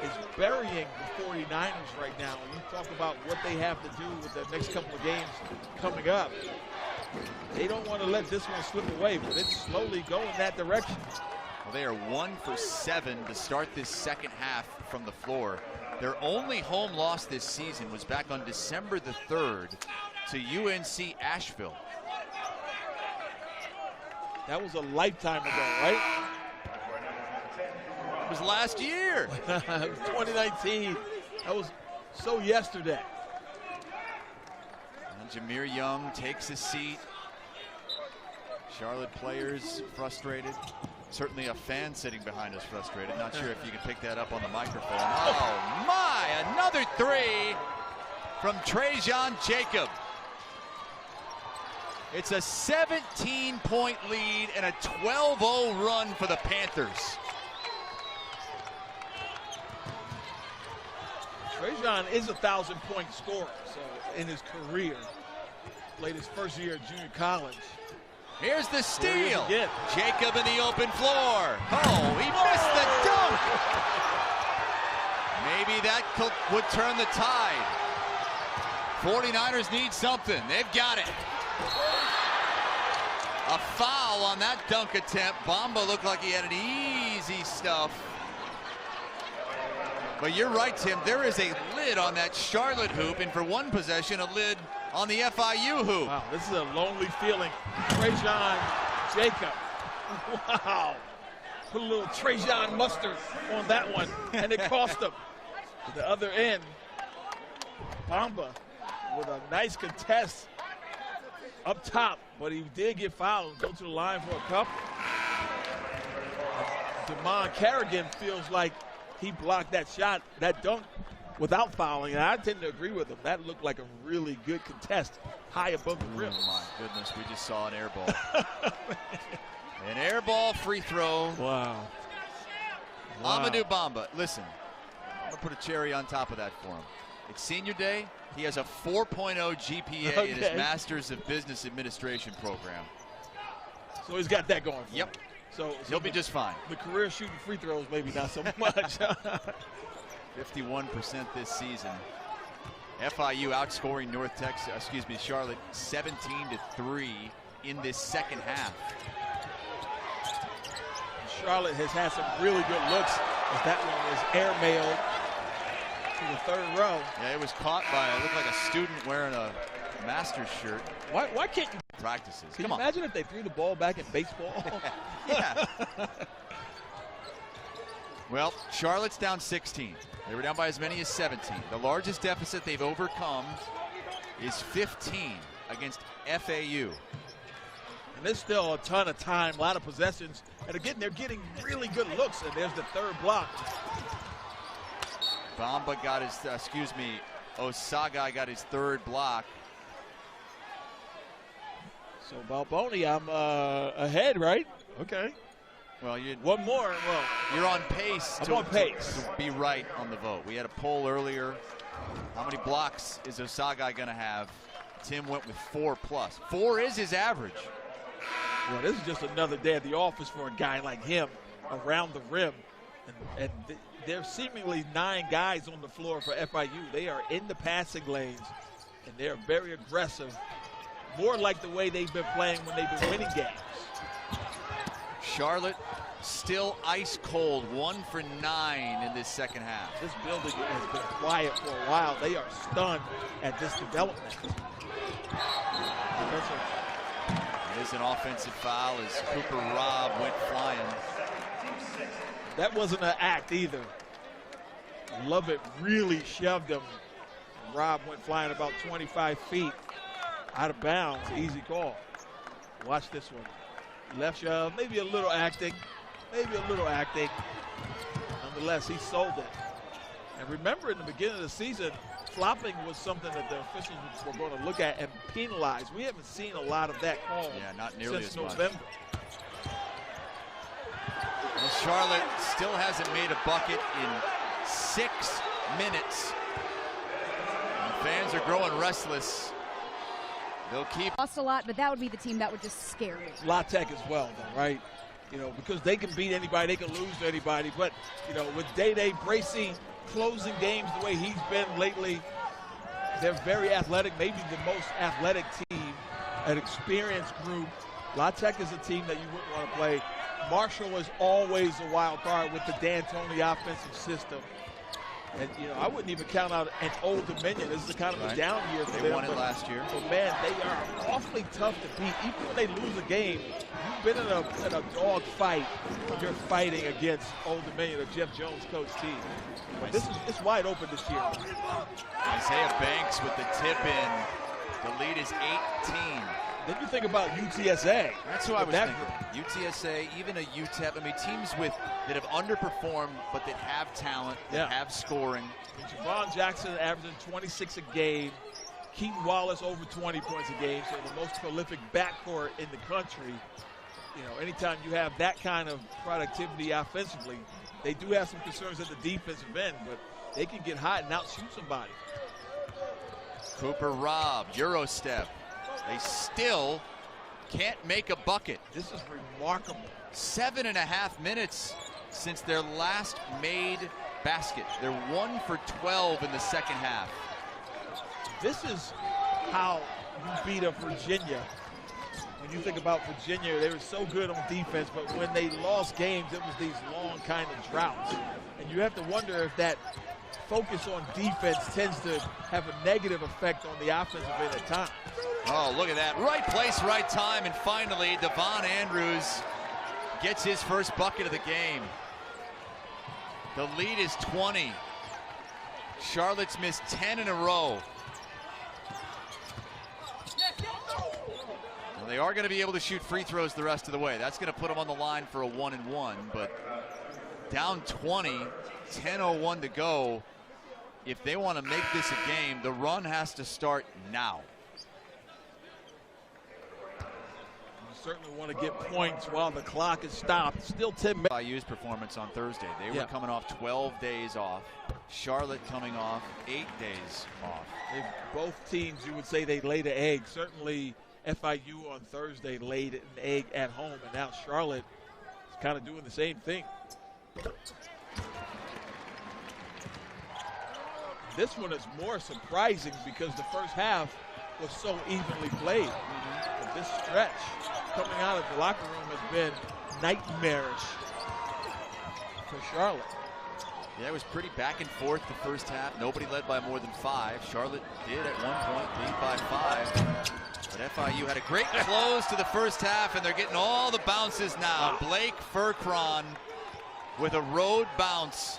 is burying the 49ers right now. And you talk about what they have to do with the next couple of games coming up. They don't want to let this one slip away, but it's slowly going that direction. Well, they are 1 for 7 to start this second half from the floor. Their only home loss this season was back on December the 3rd to UNC Asheville. That was a lifetime ago, right? It was last year. It was 2019. That was so yesterday. And Jameer Young takes a seat. Charlotte players frustrated. Certainly a fan sitting behind us frustrated. Not sure if you can pick that up on the microphone. Oh my, another 3 from Trajan Jacob. It's a 17-point lead and a 12-0 run for the Panthers. Trajan is a 1,000-point scorer so in his career. Played his first year at junior college. Here's the steal. Again. Jacob in the open floor. Oh, he missed the dunk. Maybe that would turn the tide. 49ers need something. They've got it. A foul on that dunk attempt. Bamba looked like he had an easy stuff. But you're right, Tim. There is a lid on that Charlotte hoop, and for one possession, a lid on the FIU hoop. Wow, this is a lonely feeling. Trajan Jacob. Wow. Put a little Trajan mustard on that one, and it cost him. To the other end, Bamba with a nice contest up top, but he did get fouled and go to the line for a couple. Damon Kerrigan feels like he blocked that shot, that dunk, without fouling, and I tend to agree with him. That looked like a really good contest, high above the rim. Oh my goodness, we just saw an air ball. An air ball free throw. Wow. Amadou Bamba, listen, I'm gonna put a cherry on top of that for him. It's senior day. He has a 4.0 GPA in his Masters of Business Administration program. So he's got that going for him. Yep. So He'll be just fine. The career shooting free throws, maybe not so much. 51% this season. FIU outscoring Charlotte 17-3 in this second half. Charlotte has had some really good looks, as that one was airmailed to the 3rd row. Yeah, it was caught by, it looked like a student wearing a Masters shirt. Why can't you Practices. Can you imagine if they threw the ball back in baseball? Yeah. Well, Charlotte's down 16. They were down by as many as 17. The largest deficit they've overcome is 15 against FAU. And there's still a ton of time, a lot of possessions. And again, they're getting really good looks. And there's the third block. Bamba got his, Osaghae got his third block. So Balboni, I'm ahead, right? Okay. Well, one more. Well, you're on pace. I'm on pace to be right on the vote. We had a poll earlier. How many blocks is Osaghae going to have? Tim went with 4+. 4 is his average. Well, this is just another day at the office for a guy like him around the rim. And there's seemingly 9 guys on the floor for FIU. They are in the passing lanes, and they're very aggressive, more like the way they've been playing when they've been winning games. Charlotte still ice cold, 1 for 9 in this second half. This building has been quiet for a while. They are stunned at this development. It is an offensive foul as Cooper Robb went flying. That wasn't an act either. Lovett really shoved him. Robb went flying about 25 feet out of bounds. Easy call. Watch this one. Left shove, maybe a little acting. Nonetheless, he sold it. And remember, in the beginning of the season, flopping was something that the officials were going to look at and penalize. We haven't seen a lot of that call not nearly since as much. November. Well, Charlotte still hasn't made a bucket in 6 minutes. And the fans are growing restless. They'll keep. Lost a lot, but that would be the team that would just scare me. La Tech as well, though, right? You know, because they can beat anybody, they can lose to anybody. But, you know, with Day-Day Bracey closing games the way he's been lately, they're very athletic, maybe the most athletic team, an experienced group. La Tech is a team that you wouldn't want to play. Marshall is always a wild card with the D'Antoni offensive system. And, you know, I wouldn't even count out an Old Dominion. This is kind of a down year for them. They won it last year. But, man, they are awfully tough to beat. Even when they lose a game, you've been in a dog fight when you're fighting against Old Dominion, a Jeff Jones coach team. But it's wide open this year. Isaiah Banks with the tip in. The lead is 18. Then you think about UTSA. That's who I was thinking. UTSA, even a UTEP. I mean, teams that have underperformed, but that have talent, that have scoring. And Javon Jackson averaging 26 a game. Keaton Wallace over 20 points a game. So the most prolific backcourt in the country. You know, anytime you have that kind of productivity offensively, they do have some concerns at the defensive end, but they can get hot and outshoot somebody. Cooper Robb, Euro step. They still can't make a bucket. This is remarkable. 7.5 minutes since their last made basket. They're 1 for 12 in the second half. This is how you beat up Virginia. When you think about Virginia, they were so good on defense, but when they lost games, it was these long kind of droughts. And you have to wonder if that focus on defense tends to have a negative effect on the offensive end at times. Oh, look at that. Right place, right time. And finally, Devon Andrews gets his first bucket of the game. The lead is 20. Charlotte's missed 10 in a row. Well, they are going to be able to shoot free throws the rest of the way. That's going to put them on the line for a 1-and-1. But down 20, 10:01 to go. If they want to make this a game, the run has to start now. You certainly want to get points while the clock is stopped. Still 10 minutes. FIU's performance on Thursday. They were coming off 12 days off. Charlotte coming off 8 days off. Both teams, you would say they laid an egg. Certainly FIU on Thursday laid an egg at home, and now Charlotte is kind of doing the same thing. This one is more surprising because the first half was so evenly played. But this stretch coming out of the locker room has been nightmarish for Charlotte. Yeah, it was pretty back and forth the first half. Nobody led by more than 5. Charlotte did at one point lead by 5. But FIU had a great close to the first half, and they're getting all the bounces now. Blake Furcron with a road bounce.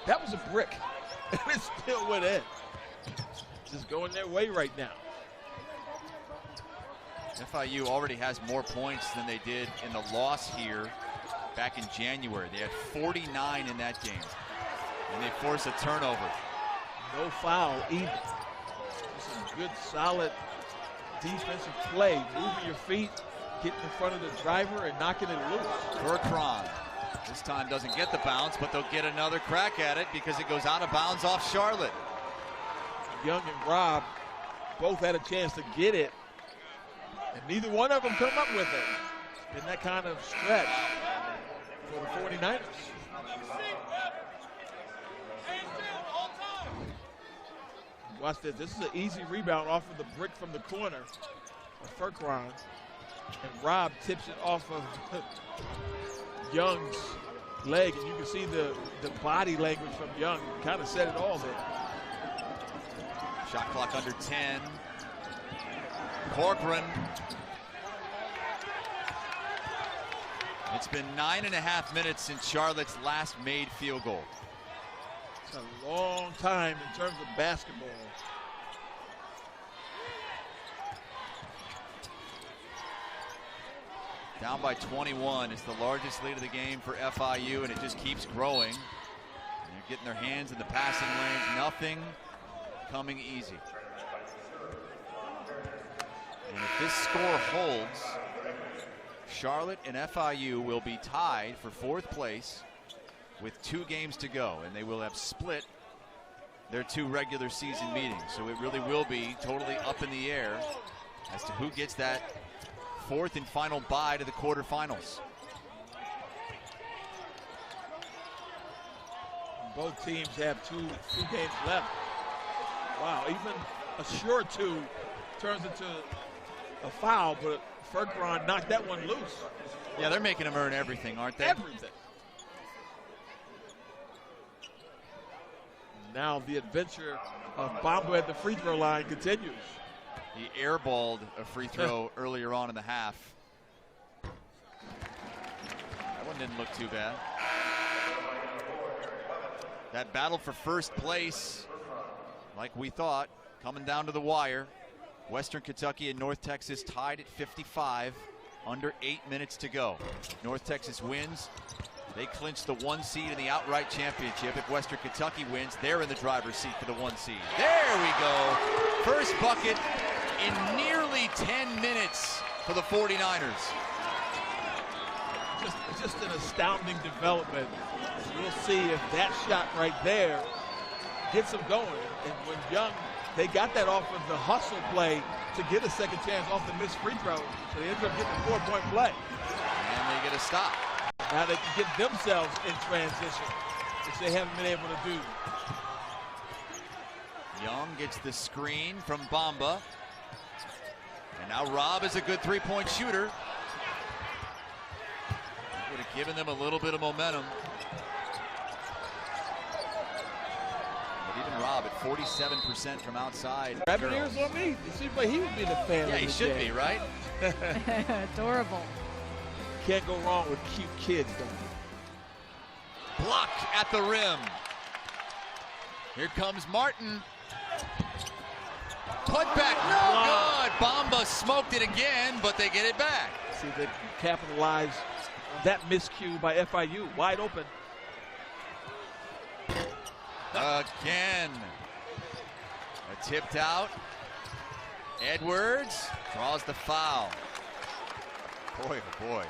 That was a brick, and it still went in. Just going their way right now. FIU already has more points than they did in the loss here back in January. They had 49 in that game, and they forced a turnover. No foul either. Some good, solid defensive play. Moving your feet, getting in front of the driver, and knocking it loose. Berkron this time doesn't get the bounce, but they'll get another crack at it because it goes out of bounds off Charlotte. Young and Rob both had a chance to get it, and neither one of them come up with it in that kind of stretch for the 49ers. Watch this. This is an easy rebound off of the brick from the corner of Berkron, and Rob tips it off of Young's leg, and you can see the body language from Young kind of said it all there. Shot clock under 10. Corcoran. It's been 9.5 minutes since Charlotte's last made field goal. It's a long time in terms of basketball. Down by 21. It's the largest lead of the game for FIU, and it just keeps growing. And they're getting their hands in the passing lanes. Nothing coming easy. And if this score holds, Charlotte and FIU will be tied for 4th place with 2 games to go, and they will have split their 2 regular season meetings. So it really will be totally up in the air as to who gets that 4th and final bye to the quarterfinals. Both teams have two games left. Wow, even a sure 2 turns into a foul, but Berkron knocked that one loose. Yeah, they're making them earn everything, aren't they? Everything. Now the adventure of Bomba at the free throw line continues. He airballed a free throw earlier on in the half. That one didn't look too bad. That battle for first place, like we thought, coming down to the wire. Western Kentucky and North Texas tied at 55, under 8 minutes to go. North Texas wins. They clinch the 1 seed in the outright championship. If Western Kentucky wins, they're in the driver's seat for the 1 seed. There we go. First bucket in nearly 10 minutes for the 49ers. Just an astounding development. We'll see if that shot right there gets them going. And when Young, they got that off of the hustle play to get a second chance off the missed free throw. So they ended up getting a 4-point play. And they get a stop. Now they can get themselves in transition, which they haven't been able to do. Young gets the screen from Bamba. And now Rob is a good 3-point shooter. Would have given them a little bit of momentum. But even Rob at 47% from outside. Rabbit ears on me. It seems like he would be the fan. Yeah, of he the should game. be, right? Adorable. Can't go wrong with cute kids, though. Block at the rim. Here comes Martin. Put back, no good. Bamba smoked it again, but they get it back. See, they capitalize on that miscue by FIU. Wide open. Again. Tipped out. Edwards draws the foul. Boy, oh boy.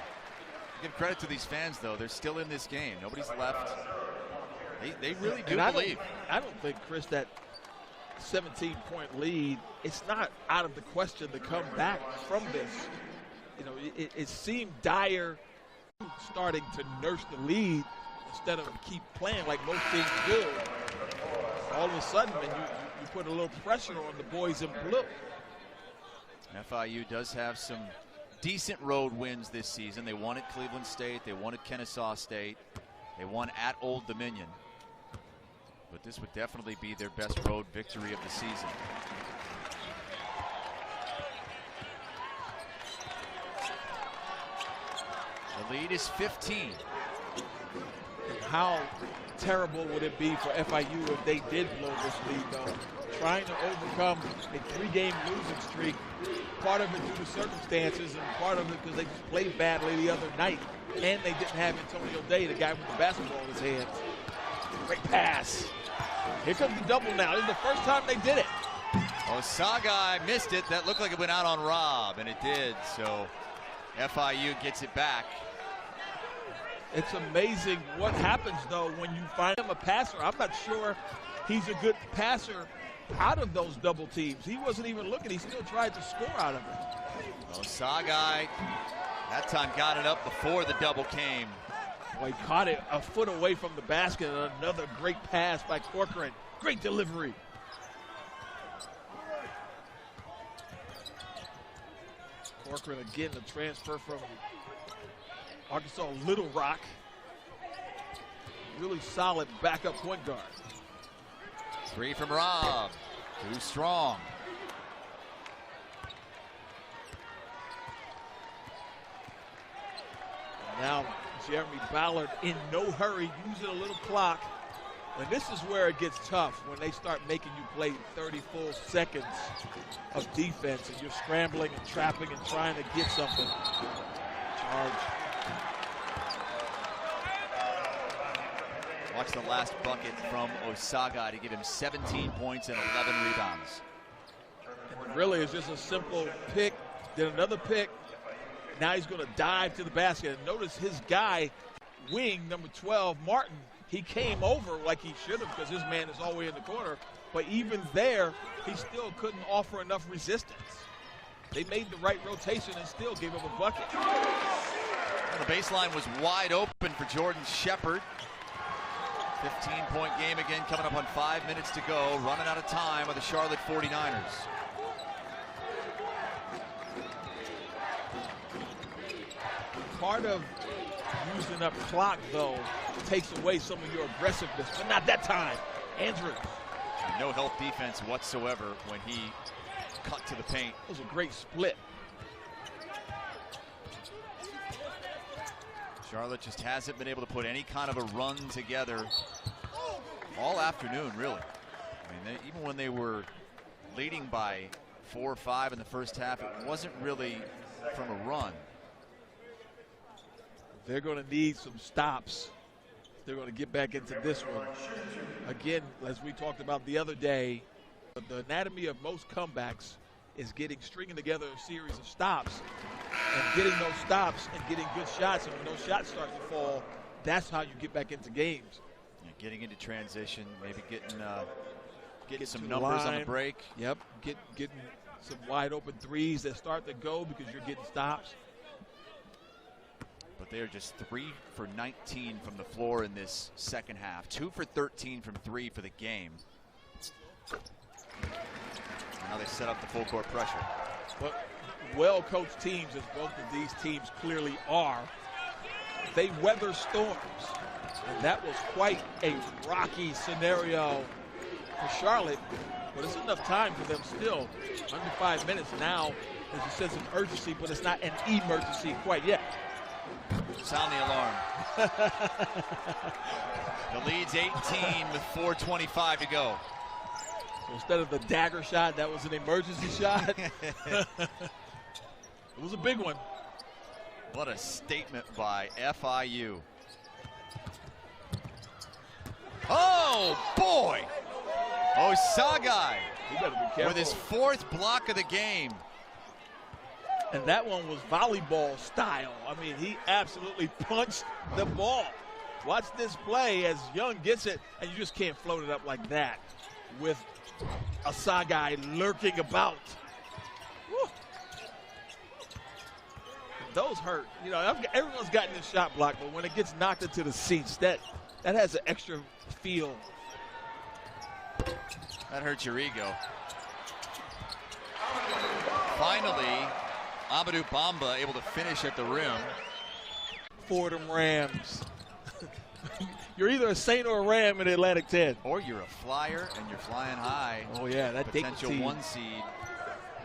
Give credit to these fans, though. They're still in this game. Nobody's left. They really do believe. I don't think, Chris, that 17-point lead, it's not out of the question to come back from this. You know, it seemed dire starting to nurse the lead instead of keep playing like most teams do. All of a sudden, man, you put a little pressure on the boys in blue. FIU does have some decent road wins this season. They won at Cleveland State. They won at Kennesaw State. They won at Old Dominion. But this would definitely be their best road victory of the season. The lead is 15. And how terrible would it be for FIU if they did blow this lead, though? Trying to overcome a 3-game losing streak, part of it due to circumstances and part of it because they just played badly the other night. And they didn't have Antonio Day, the guy with the basketball in his hands. Great pass. Here comes the double now. This is the first time they did it. Osaghae missed it. That looked like it went out on Rob, and it did. So FIU gets it back. It's amazing what happens, though, when you find him a passer. I'm not sure he's a good passer out of those double teams. He wasn't even looking. He still tried to score out of it. Osaghae that time got it up before the double came. Boy, he caught it a foot away from the basket. Another great pass by Corcoran. Great delivery. Corcoran again, the transfer from Arkansas Little Rock. Really solid backup point guard. 3 from Rob. Too strong. Now Jeremy Ballard in no hurry, using a little clock. And this is where it gets tough, when they start making you play 30 full seconds of defense and you're scrambling and trapping and trying to get something. Charge. Watch the last bucket from Osaghae to give him 17 points and 11 rebounds. And really, it's just a simple pick, then another pick. Now he's going to dive to the basket. And notice his guy, wing number 12, Martin, he came over like he should have because his man is all the way in the corner. But even there, he still couldn't offer enough resistance. They made the right rotation and still gave him a bucket. The baseline was wide open for Jordan Shepard. 15-point game again coming up on 5 minutes to go. Running out of time with the Charlotte 49ers. Part of using up clock, though, takes away some of your aggressiveness, but not that time. Andrews. No help defense whatsoever when he cut to the paint. It was a great split. Charlotte just hasn't been able to put any kind of a run together all afternoon, really. I mean, even when they were leading by 4 or 5 in the first half, it wasn't really from a run. They're going to need some stops. They're going to get back into this one. Again, as we talked about the other day, the anatomy of most comebacks is stringing together a series of stops and getting those stops and getting good shots. And when those shots start to fall, that's how you get back into games. Yeah, getting into transition, maybe getting some numbers on the break. Yep, getting some wide open threes that start to go because you're getting stops. But they're just 3 for 19 from the floor in this second half. 2 for 13 from 3 for the game. Now they set up the full court pressure. But well-coached teams, as both of these teams clearly are, they weather storms. And that was quite a rocky scenario for Charlotte, but it's enough time for them still. Under 5 minutes now, there's a sense of urgency, but it's not an emergency quite yet. Sound the alarm. The lead's 18 with 4:25 to go. So instead of the dagger shot, that was an emergency shot. It was a big one. What a statement by FIU. Oh, boy! Osaghae He better be careful. with his 4th block of the game. And that one was volleyball style. I mean, he absolutely punched the ball. Watch this play as Young gets it, and you just can't float it up like that with Osaghae lurking about. Woo. Those hurt. You know, everyone's gotten this shot block, but when it gets knocked into the seats, that has an extra feel. That hurts your ego. Finally, Amadou Bamba able to finish at the rim. Fordham Rams. You're either a Saint or a Ram in Atlantic 10. Or you're a flyer and you're flying high. Oh, yeah, that potential Dayton team. 1 seed.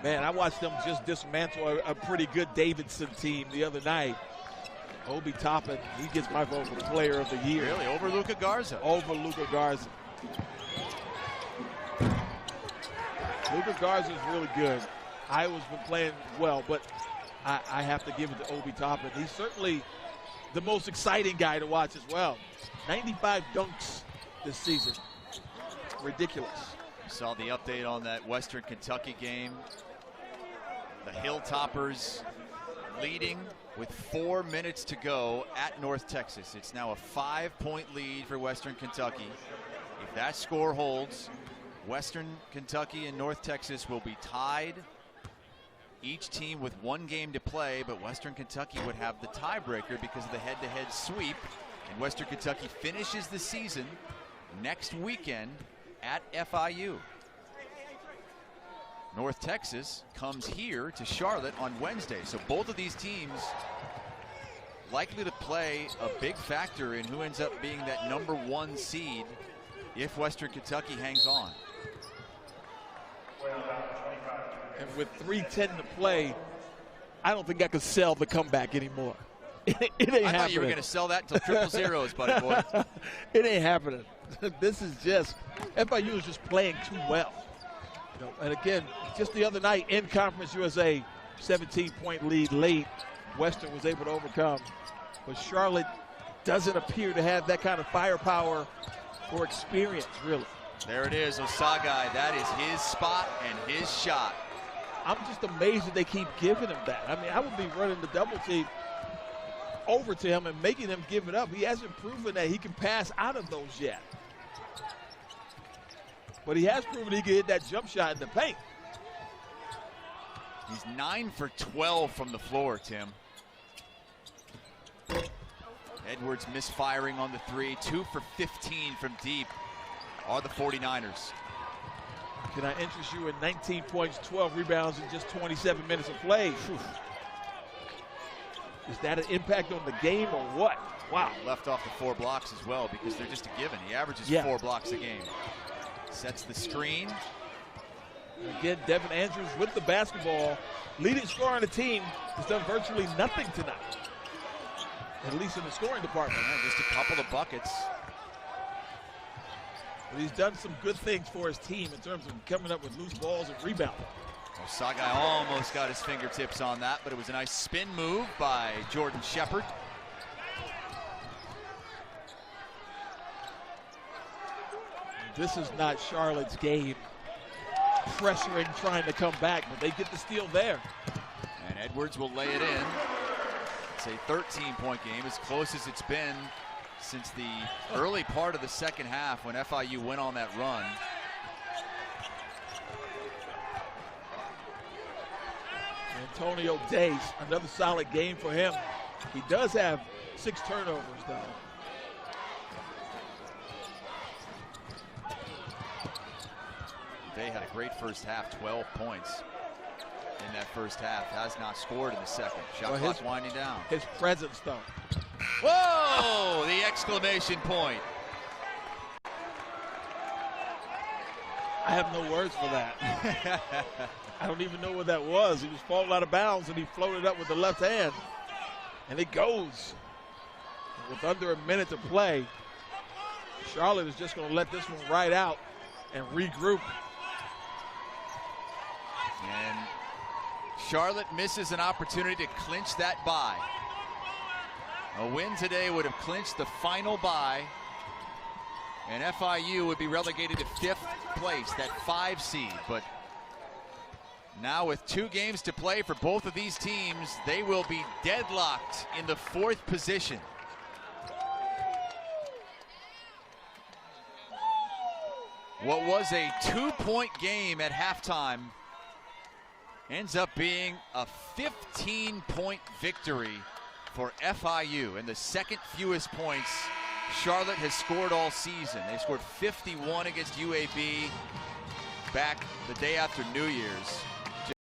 Man, I watched them just dismantle a pretty good Davidson team the other night. Obi Toppin, he gets my vote for player of the year. Really? Over Luka Garza? Over Luka Garza. Luka Garza is really good. Iowa's been playing well, but I have to give it to Obi Toppin. He's certainly the most exciting guy to watch as well. 95 dunks this season. Ridiculous. Saw the update on that Western Kentucky game. The Hilltoppers leading with 4 minutes to go at North Texas. It's now a 5-point lead for Western Kentucky. If that score holds, Western Kentucky and North Texas will be tied. Each team with 1 game to play, but Western Kentucky would have the tiebreaker because of the head-to-head sweep. And Western Kentucky finishes the season next weekend at FIU. North Texas comes here to Charlotte on Wednesday. So both of these teams likely to play a big factor in who ends up being that #1 seed if Western Kentucky hangs on. And with 3:10 to play, I don't think I could sell the comeback anymore. It ain't happening. I thought you were going to sell that until triple zeros, buddy boy. It ain't happening. This is just, FIU is just playing too well. You know, and again, just the other night in Conference USA, 17-point lead late, Western was able to overcome. But Charlotte doesn't appear to have that kind of firepower or experience, really. There it is, Osaghae. That is his spot and his shot. I'm just amazed that they keep giving him that. I mean, I would be running the double team over to him and making him give it up. He hasn't proven that he can pass out of those yet. But he has proven he can hit that jump shot in the paint. He's 9 for 12 from the floor, Tim. Edwards misfiring on the 3, 2 for 15 from deep are the 49ers. Can I interest you in 19 points, 12 rebounds in just 27 minutes of play? Whew. Is that an impact on the game or what? Wow. Left off the 4 blocks as well because they're just a given. He averages 4 blocks a game. Sets the screen. And again, Devin Andrews with the basketball. Leading scorer on the team has done virtually nothing tonight, at least in the scoring department. Yeah, just a couple of buckets. But he's done some good things for his team in terms of coming up with loose balls and rebounding. Osaghae almost got his fingertips on that, but it was a nice spin move by Jordan Shepard. This is not Charlotte's game. Pressuring, trying to come back, but they get the steal there. And Edwards will lay it in. It's a 13-point game, as close as it's been since the early part of the second half when FIU went on that run. Antonio Days, another solid game for him. He does have 6 turnovers, though. They had a great first half, 12 points in that first half. Has not scored in the second. Shot clock winding down. His presence, though. Whoa! The exclamation point. I have no words for that. I don't even know what that was. He was falling out of bounds, and he floated up with the left hand. And it goes. With under a minute to play, Charlotte is just going to let this one ride out and regroup. And Charlotte misses an opportunity to clinch that bye. A win today would have clinched the final bye, and FIU would be relegated to 5th place, that 5 seed. But now with 2 games to play for both of these teams, they will be deadlocked in the 4th position. What was a 2-point game at halftime ends up being a 15-point victory for FIU, and the second fewest points Charlotte has scored all season. They scored 51 against UAB back the day after New Year's.